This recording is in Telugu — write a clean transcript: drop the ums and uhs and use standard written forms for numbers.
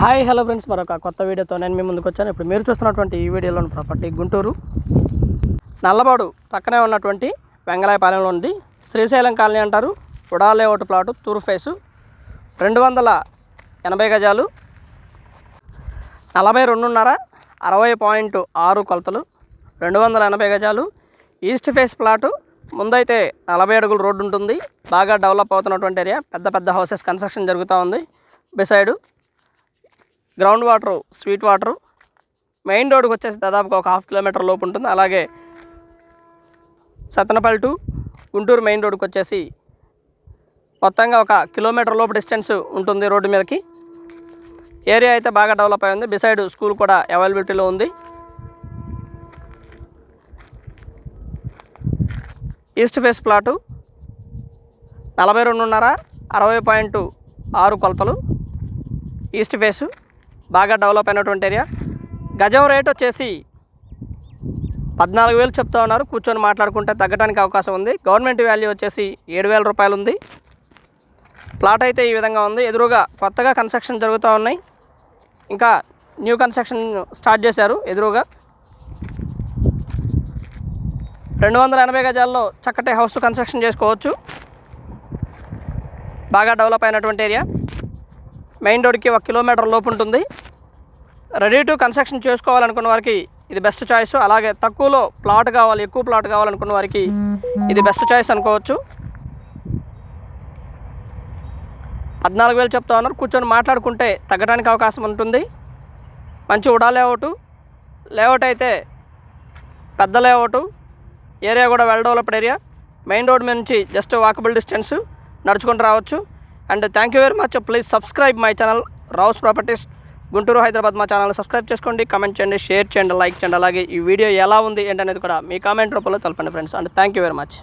హాయ్ హలో ఫ్రెండ్స్, మరొక కొత్త వీడియోతో నేను మీ ముందుకు వచ్చాను. ఇప్పుడు మీరు చూస్తున్నటువంటి ఈ వీడియోలోని ప్రాపర్టీ గుంటూరు నల్లబాడు పక్కనే ఉన్నటువంటి వెంగళాయపాలెంలో ఉంది. శ్రీశైలం కాలనీ అంటారు. ఉడా లేఅవుట్ ప్లాటు, తూర్పు ఫేసు, 280 గజాలు, 42.5, 60.6 కొలతలు, 280 గజాలు, ఈస్ట్ ఫేస్ ప్లాటు. ముందైతే 40 అడుగుల రోడ్డు ఉంటుంది. బాగా డెవలప్ అవుతున్నటువంటి ఏరియా. పెద్ద పెద్ద హౌసెస్ కన్స్ట్రక్షన్ జరుగుతూ ఉంది. Beside ground water, sweet water. Main రోడ్డుకి వచ్చేసి దాదాపుగా ఒక 1/2 కిలోమీటర్ లోపు ఉంటుంది. అలాగే సత్తెనపల్లి టు గుంటూరు మెయిన్ రోడ్డుకి వచ్చేసి మొత్తంగా 1 కిలోమీటర్ లోపు డిస్టెన్స్ ఉంటుంది రోడ్డు మీదకి. ఏరియా అయితే బాగా డెవలప్ అయి ఉంది. బిసైడ్ స్కూల్ కూడా అవైలబిలిటీలో ఉంది. ఈస్ట్ ఫేస్ ప్లాటు 42.5, 60.6 కొలతలు. ఈస్ట్ ఫేసు బాగా డెవలప్ అయినటువంటి ఏరియా. గజం రేట్ వచ్చేసి 14,000 చెప్తా ఉన్నారు. కూర్చొని మాట్లాడుకుంటే తగ్గడానికి అవకాశం ఉంది. గవర్నమెంట్ వాల్యూ వచ్చేసి 7,000 రూపాయలు ఉంది. ప్లాట్ అయితే ఈ విధంగా ఉంది. ఎదురుగా కొత్తగా కన్స్ట్రక్షన్ జరుగుతూ ఉన్నాయి. ఇంకా న్యూ కన్స్ట్రక్షన్ స్టార్ట్ చేశారు. ఎదురుగా 280 గజాల్లో చక్కటి హౌస్ కన్స్ట్రక్షన్ చేసుకోవచ్చు. బాగా డెవలప్ అయినటువంటి ఏరియా. మెయిన్ రోడ్కి 1 కిలోమీటర్ లోపు ఉంటుంది. రెడీ టు కన్స్ట్రక్షన్ చేసుకోవాలనుకున్న వారికి ఇది బెస్ట్ చాయిస్. అలాగే తక్కువలో ప్లాట్ కావాలి, ఎక్కువ ప్లాట్ కావాలనుకున్న వారికి ఇది బెస్ట్ చాయిస్ అనుకోవచ్చు. 14,000 చెప్తా ఉన్నారు. కూర్చొని మాట్లాడుకుంటే తగ్గడానికి అవకాశం ఉంటుంది. మంచి ఉడా లేఅవుట్ అయితే పెద్ద లేఅవుట్. ఏరియా కూడా well developed area. Main road మీద నుంచి జస్ట్ వాకబుల్ డిస్టెన్స్, నడుచుకుంటూ రావచ్చు. And thank you very much. Please subscribe my channel Rao's properties Guntur, Hyderabad. మా ఛానల్ సబ్స్క్రైబ్ చేసుకోండి, కామెంట్ చేయండి, షేర్ చేయండి, లైక్ చేయండి. అలాగే ఈ వీడియో ఎలా ఉంది ఏంటనేది కూడా మీ కామెంట్ రూపంలో తెలపండి friends. And thank you very much.